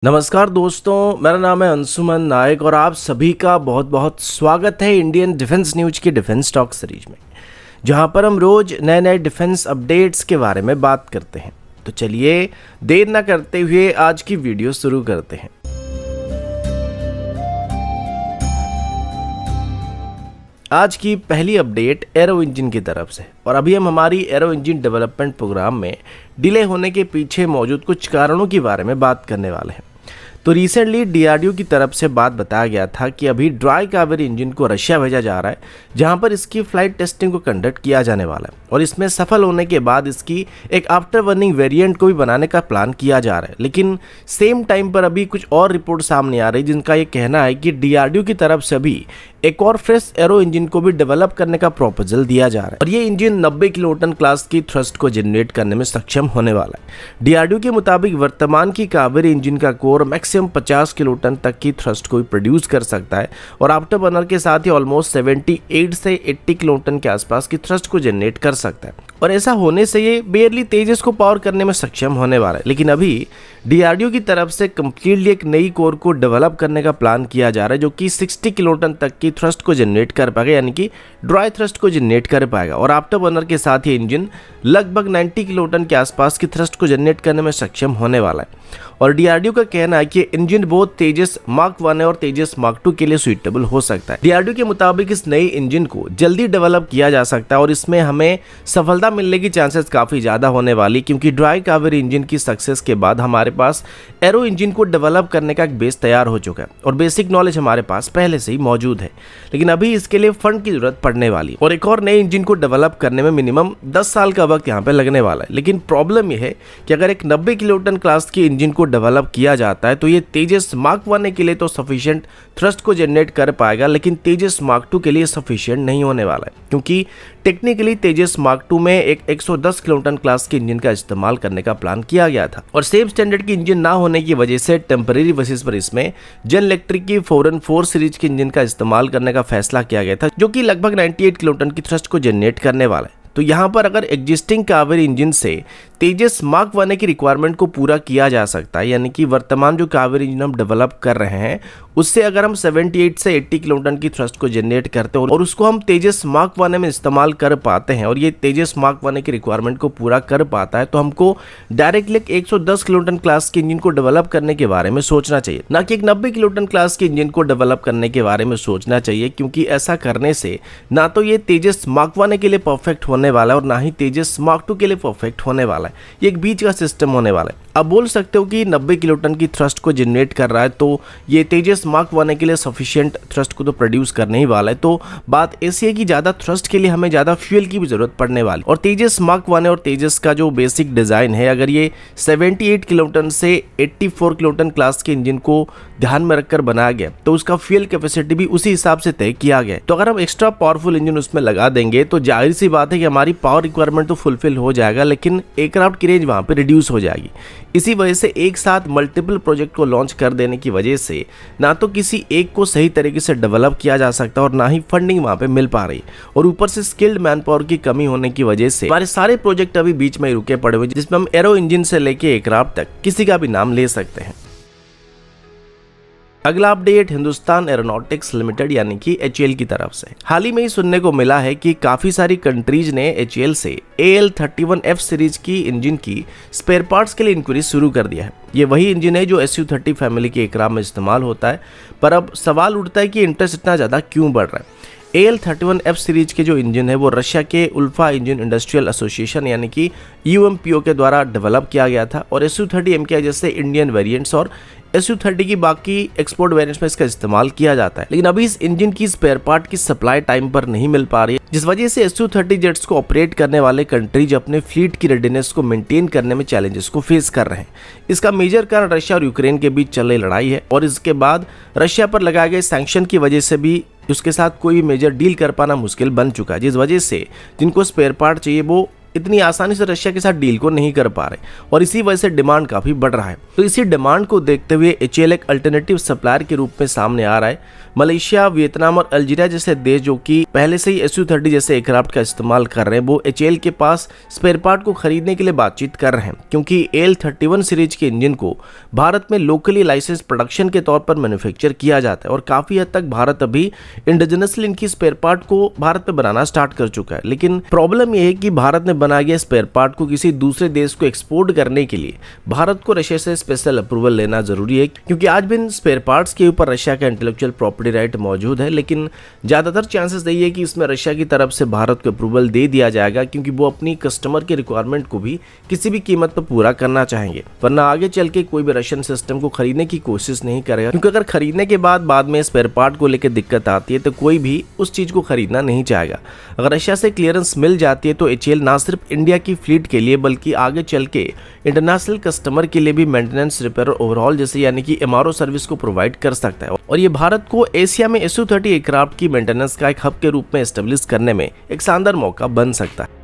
नमस्कार दोस्तों, मेरा नाम है अंशुमन नायक और आप सभी का बहुत बहुत स्वागत है इंडियन डिफेंस न्यूज की डिफेंस टॉक सीरीज में, जहां पर हम रोज नए नए डिफेंस अपडेट्स के बारे में बात करते हैं। तो चलिए देर ना करते हुए आज की वीडियो शुरू करते हैं। आज की पहली अपडेट एरो इंजन की तरफ से, और अभी हम हमारी एरो इंजन डेवलपमेंट प्रोग्राम में डिले होने के पीछे मौजूद कुछ कारणों के बारे में बात करने वाले हैं। तो रिसेंटली डीआरडीओ की तरफ से बात बताया गया था कि अभी ड्राई कावेरी इंजन को रशिया भेजा जा रहा है, जहां पर इसकी फ्लाइट टेस्टिंग को कंडक्ट किया जाने वाला है और इसमें सफल होने के बाद इसकी एक आफ्टर बर्निंग वेरिएंट को भी बनाने का प्लान किया जा रहा है। लेकिन सेम टाइम पर अभी कुछ और रिपोर्ट सामने आ रही जिनका ये कहना है कि डीआरडीओ की तरफ से अभी एक और फ्रेश एरो इंजन को भी डेवलप करने का प्रपोजल दिया जा रहा है और ये इंजन 90 किलोटन क्लास की थ्रस्ट को जनरेट करने में सक्षम होने वाला है। डीआरडीओ के मुताबिक वर्तमान की कावेरी इंजन का कोर मैक्सिमम 50 किलोटन तक की थ्रस्ट को भी प्रोड्यूस कर सकता है और आफ्टर बर्नर के साथ ही ऑलमोस्ट 78 से 80 किलोटन के आसपास की थ्रस्ट को जनरेट कर सकता है और ऐसा होने से ये बेयरली तेजस को पावर करने में सक्षम होने वाला है। लेकिन अभी डीआरडीओ की तरफ से कंप्लीटली एक नई कोर को डेवलप करने का प्लान किया जा रहा है जो कि 60 किलोटन तक की थ्रस्ट को जनरेट कर पाएगा, यानी कि ड्राई थ्रस्ट को जनरेट कर पाएगा और आफ्टर बर्नर के साथ ही इंजन लगभग 90 किलोटन के आसपास की थ्रस्ट को जनरेट करने में सक्षम होने वाला है। और डीआरडीओ का कहना है कि इंजन बहुत तेजस मार्क 1 और तेजस मार्क 2 के लिए सुइटेबल हो सकता है। डीआरडीओ के मुताबिक इस नए इंजन को जल्दी डेवलप किया जा सकता है और इसमें हमें सफलता मिलने की चांसेस काफी ज्यादा होने वाली, क्योंकि ड्राई कावेरी इंजन की सक्सेस के बाद हमारे पास एरो इंजन को डेवलप करने का एक बेस तैयार हो चुका है और बेसिक नॉलेज हमारे पास पहले से ही मौजूद है। लेकिन अभी इसके लिए फंड की जरूरत पड़ने वाली और एक और नए इंजन को डेवलप करने में मिनिमम 10 साल का वक्त यहाँ पे लगने वाला है। लेकिन प्रॉब्लम यह है कि अगर एक 90 किलोटन क्लास की इंजन को डेवलप किया जाता है तो ये तेजस मार्क 1 के लिए तो सफिशिएंट थ्रस्ट को जनरेट कर पाएगा, लेकिन तेजस मार्क 2 के लिए सफिशिएंट नहीं होने वाला है, क्योंकि टेक्निकली तेजस मार्क 2 में एक 110 किलोटन क्लास के इंजन का इस्तेमाल करने का प्लान किया गया था और सेम स्टैंडर्ड की इंजन ना होने की वजह से टेम्परेरी बेसिस पर इसमें जनरल इलेक्ट्रिक की 4N4 सीरीज के इंजन का इस्तेमाल करने का फैसला किया गया था, जो कि लगभग 98 किलोटन की थ्रस्ट को जनरेट करने वाला है। तो यहाँ पर अगर एग्जिस्टिंग कावेरी इंजन से तेजस मार्क 1 की रिक्वायरमेंट को पूरा किया जा सकता है, यानी कि वर्तमान जो कावेरी इंजन हम डेवलप कर रहे हैं उससे अगर हम 78 से 80 किलोटन की थ्रस्ट को जनरेट करते हैं और उसको हम तेजस मार्क 1 में इस्तेमाल कर पाते हैं और ये तेजस मार्क 1 की रिक्वायरमेंट को पूरा कर पाता है, तो हमको डायरेक्टली 110 किलोटन क्लास के इंजन को डेवलप करने के बारे में सोचना चाहिए, ना कि एक 90 किलोटन क्लास के इंजन को डेवलप करने के बारे में सोचना चाहिए, क्योंकि ऐसा करने से ना तो ये तेजस मार्क 1 के लिए परफेक्ट होने वाला है और ना ही तेजस मार्क 2 के लिए परफेक्ट होने वाला है। ये एक बीच का सिस्टम होने वाला है। अब बोल सकते हो कि 90 किलोटन की थ्रस्ट को जनरेट कर रहा है तो ये तेजस मार्क 1 के लिए सफिशिएंट थ्रस्ट को तो प्रोड्यूस करने ही वाला है। तो बात ऐसी है कि ज़्यादा थ्रस्ट के लिए हमें ज़्यादा फ्यूल की भी ज़रूरत पड़ने वाली और तेजस मार्क 1 और तेजस का जो बेसिक डिज़ाइन है, अगर ये 78 किलोटन से 84 किलोटन क्लास के इंजन को ध्यान में रखकर बनाया गया तो उसका फ्यूल कैपेसिटी भी उसी हिसाब से तय किया गया। तो अगर हम एक्स्ट्रा पावरफुल इंजन उसमें लगा देंगे तो जाहिर सी बात है कि हमारी पावर रिक्वायरमेंट तो फुलफिल हो जाएगा, लेकिन एयरक्राफ्ट की रेंज वहाँ पे रिड्यूस हो जाएगी। इसी वजह से एक साथ मल्टीपल प्रोजेक्ट को लॉन्च कर देने की वजह से ना तो किसी एक को सही तरीके से डेवलप किया जा सकता और ना ही फंडिंग वहाँ पे मिल पा रही और ऊपर से स्किल्ड मैन पावर की कमी होने की वजह से हमारे सारे प्रोजेक्ट अभी बीच में ही रुके पड़े हुए, जिसमें हम एरो इंजन से लेके एयरक्राफ्ट तक किसी का भी नाम ले सकते हैं। अगला अपडेट हिंदुस्तान एरोनॉटिक्स लिमिटेड यानी कि HAL की तरफ से। हाल ही में ही सुनने को मिला है कि काफी सारी कंट्रीज ने HAL से AL31F सीरीज की इंजन की स्पेयर पार्ट्स के लिए इंक्वायरी शुरू कर दिया है। ये वही इंजन है जो SU-30 फैमिली के एयरक्राफ्ट में इस्तेमाल होता है, पर अब सवाल उठता है कि इंटरेस्ट इतना ज़्यादा क्यों बढ़ रहा है। AL31F सीरीज के जो इंजन है वो रशिया के उल्फा इंजन इंडस्ट्रियल एसोसिएशन यानी कि UMPO के द्वारा डेवलप किया गया था और SU-30M के जैसे इंडियन वेरिएंट्स और SU-30 की बाकी एक्सपोर्ट वेरिएंट्स में इसका इस्तेमाल किया जाता है। लेकिन अभी इस इंजन की स्पेयर पार्ट की सप्लाई टाइम पर नहीं मिल पा रही है, जिस वजह से SU-30 जेट्स को ऑपरेट करने वाले कंट्रीज अपने फ्लीट की रेडीनेस को मेंटेन करने में चैलेंजेस को फेस कर रहे हैं। इसका मेजर कारण रशिया और यूक्रेन के बीच चल रही लड़ाई है और इसके बाद रशिया पर लगाए गए सैंक्शन की वजह से भी उसके साथ कोई मेजर डील कर पाना मुश्किल बन चुका है, जिस वजह से जिनको स्पेयर पार्ट चाहिए वो इतनी आसानी से रशिया के साथ डील को नहीं कर पा रहे और इसी वजह से डिमांड काफी बढ़ रहा है। तो इसी डिमांड को देखते हुए HAL एक अल्टरनेटिव सप्लायर के रूप में सामने आ रहा है। मलेशिया, वियतनाम और अल्जीरिया जैसे देश जो कि पहले से ही SU-30 जैसे एयरक्राफ्ट का इस्तेमाल कर रहे हैं, वो HAL के पास स्पेयर पार्ट को खरीदने के लिए बातचीत कर रहे हैं, क्योंकि AL-31 सीरीज के इंजन को भारत में लोकली लाइसेंस प्रोडक्शन के तौर पर मैन्युफैक्चर किया जाता है और काफी हद तक भारत अभी इंडिजिनसली इनकी स्पेयर पार्ट को भारत में बनाना स्टार्ट कर चुका है। लेकिन प्रॉब्लम यह है कि भारत में बनाए गए स्पेयर पार्ट को किसी दूसरे देश को एक्सपोर्ट करने के लिए भारत को रशिया से स्पेशल अप्रूवल लेना जरूरी है, क्योंकि आज भी इन स्पेयर पार्ट्स के ऊपर रशिया का इंटेलेक्चुअल प्रॉपर्टी राइट मौजूद है। लेकिन ज्यादातर चांसेस यही है कि इसमें रशिया की तरफ से भारत को अप्रूवल दे दिया जाएगा, क्योंकि वो अपनी कस्टमर की रिक्वायरमेंट को भी किसी भी कीमत पर पूरा करना चाहेंगे, वरना आगे चल के कोई भी रशियन सिस्टम को खरीदने की कोशिश नहीं करेगा, क्योंकि अगर खरीदने के बाद में स्पेयर पार्ट को लेकर दिक्कत आती है तो कोई भी उस चीज को खरीदना नहीं चाहेगा। अगर रशिया से क्लियरेंस मिल जाती है तो HAL ना सिर्फ इंडिया की फ्लीट के लिए बल्कि आगे चल के इंटरनेशनल कस्टमर के लिए भी मेंटेनेंस, रिपेयर और ओवरऑल जैसे यानी कि MRO सर्विस को प्रोवाइड कर सकता है और ये भारत को एशिया में SU-30 एयरक्राफ्ट की मेंटेनेंस का एक हब के रूप में एस्टेब्लिश करने में एक शानदार मौका बन सकता है।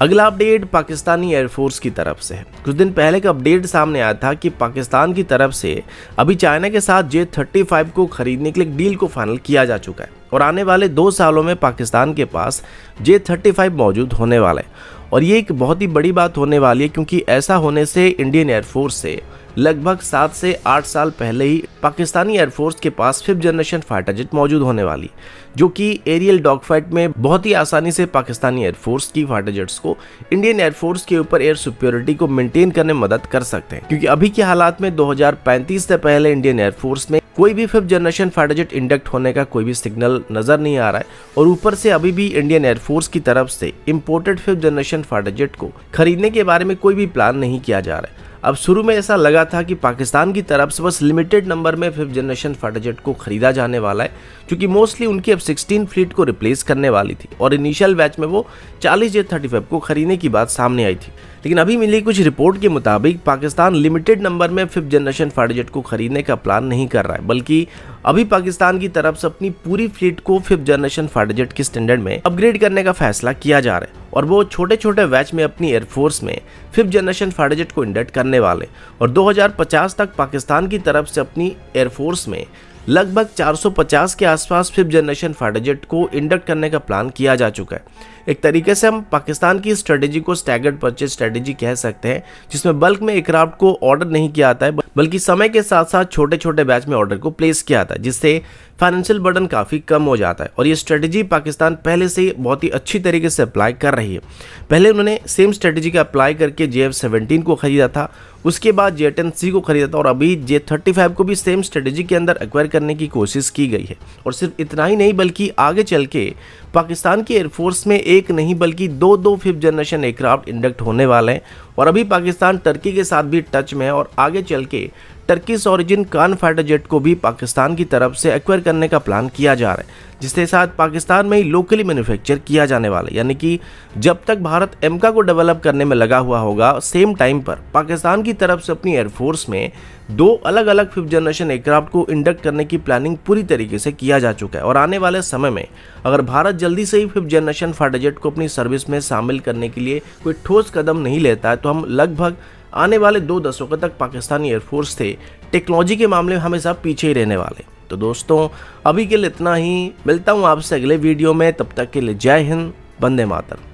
अगला अपडेट पाकिस्तानी एयरफोर्स की तरफ से है। कुछ दिन पहले का अपडेट सामने आया था कि पाकिस्तान की तरफ से अभी चाइना के साथ J-35 को खरीदने के लिए डील को फाइनल किया जा चुका है और आने वाले 2 सालों में पाकिस्तान के पास J-35 मौजूद होने वाला है और ये एक बहुत ही बड़ी बात होने वाली है, क्योंकि ऐसा होने से इंडियन एयरफोर्स से लगभग 7 से 8 साल पहले ही पाकिस्तानी एयरफोर्स के पास 5th जनरेशन फाइटर जेट मौजूद होने वाली, जो कि एरियल डॉग फाइट में बहुत ही आसानी से पाकिस्तानी एयरफोर्स की फाइटर जेट्स को इंडियन एयरफोर्स के ऊपर एयर सुपीरियरिटी को मेंटेन करने में मदद कर सकते हैं। क्योंकि अभी के हालात में 2035 से पहले इंडियन एयरफोर्स में कोई भी 5th generation fighter jet induct होने का कोई भी सिग्नल नजर नहीं आ रहा है और ऊपर से अभी भी इंडियन एयरफोर्स की तरफ से imported 5th generation fighter jet को खरीदने के बारे में कोई भी प्लान नहीं किया जा रहा है। अब शुरू में ऐसा लगा था कि पाकिस्तान की तरफ से बस लिमिटेड नंबर में 5th जनरेशन फाइटर जेट को खरीदा जाने वाला है, क्योंकि मोस्टली उनकी F-16 फ्लीट को रिप्लेस करने वाली थी और इनिशियल बैच में वो 40 J-35 को खरीदने की बात सामने आई थी। लेकिन अभी मिली कुछ रिपोर्ट के मुताबिक पाकिस्तान लिमिटेड नंबर में 5th जनरेशन फाइटर जेट को खरीदने का प्लान नहीं कर रहा है, बल्कि अभी पाकिस्तान की तरफ से अपनी पूरी फ्लीट को 5th जनरेशन फाइटर जेट के स्टैंडर्ड में अपग्रेड करने का फैसला किया जा रहा है और वो छोटे छोटे बैच में अपनी एयरफोर्स में 5th जनरेशन फाइटर जेट को इंडक्ट करने वाले और 2050 तक पाकिस्तान की तरफ से अपनी एयरफोर्स में लगभग 450 के आसपास 5th जनरेशन फाइटर जेट को इंडक्ट करने का प्लान किया जा चुका है। एक तरीके से हम पाकिस्तान की स्ट्रेटेजी को स्टैगर्ड परचेज स्ट्रेटेजी कह सकते हैं, जिसमें बल्क में एयरक्राफ्ट को ऑर्डर नहीं किया जाता है, बल्कि समय के साथ साथ छोटे छोटे बैच में ऑर्डर को प्लेस किया जाता है, जिससे फाइनेंशियल बर्डन काफ़ी कम हो जाता है। और ये स्ट्रेटेजी पाकिस्तान पहले से ही बहुत ही अच्छी तरीके से अप्लाई कर रही है। पहले उन्होंने सेम स्ट्रेटेजी का अप्लाई करके JF-17 को खरीदा था, उसके बाद J-10C को खरीदा था और अभी J-35 को भी सेम स्ट्रेटेजी के अंदर एक्वायर करने की कोशिश की गई है। और सिर्फ इतना ही नहीं, बल्कि आगे चल के पाकिस्तान की एयरफोर्स में एक नहीं बल्कि 2 5th जनरेशन एयरक्राफ्ट इंडक्ट होने वाले हैं। और अभी पाकिस्तान टर्की के साथ भी टच में है और आगे चल के टर्किश ओरिजिन कान फाइटर जेट को भी पाकिस्तान की तरफ से एक्वायर करने का प्लान किया जा रहा है, जिसके साथ पाकिस्तान में ही लोकली मैन्युफैक्चर किया जाने वाला है। यानी कि जब तक भारत एमका को डेवलप करने में लगा हुआ होगा, सेम टाइम पर पाकिस्तान की तरफ से अपनी एयरफोर्स में 2 अलग अलग 5th जनरेशन एयरक्राफ्ट को इंडक्ट करने की प्लानिंग पूरी तरीके से किया जा चुका है। और आने वाले समय में अगर भारत जल्दी से ही 5th जनरेशन फाइटर जेट को अपनी सर्विस में शामिल करने के लिए कोई ठोस कदम नहीं लेता है, तो हम लगभग आने वाले 2 दशकों तक पाकिस्तानी एयरफोर्स से टेक्नोलॉजी के मामले में हमेशा पीछे ही रहने वाले। तो दोस्तों, अभी के लिए इतना ही। मिलता हूँ आपसे अगले वीडियो में, तब तक के लिए जय हिंद, वंदे मातरम।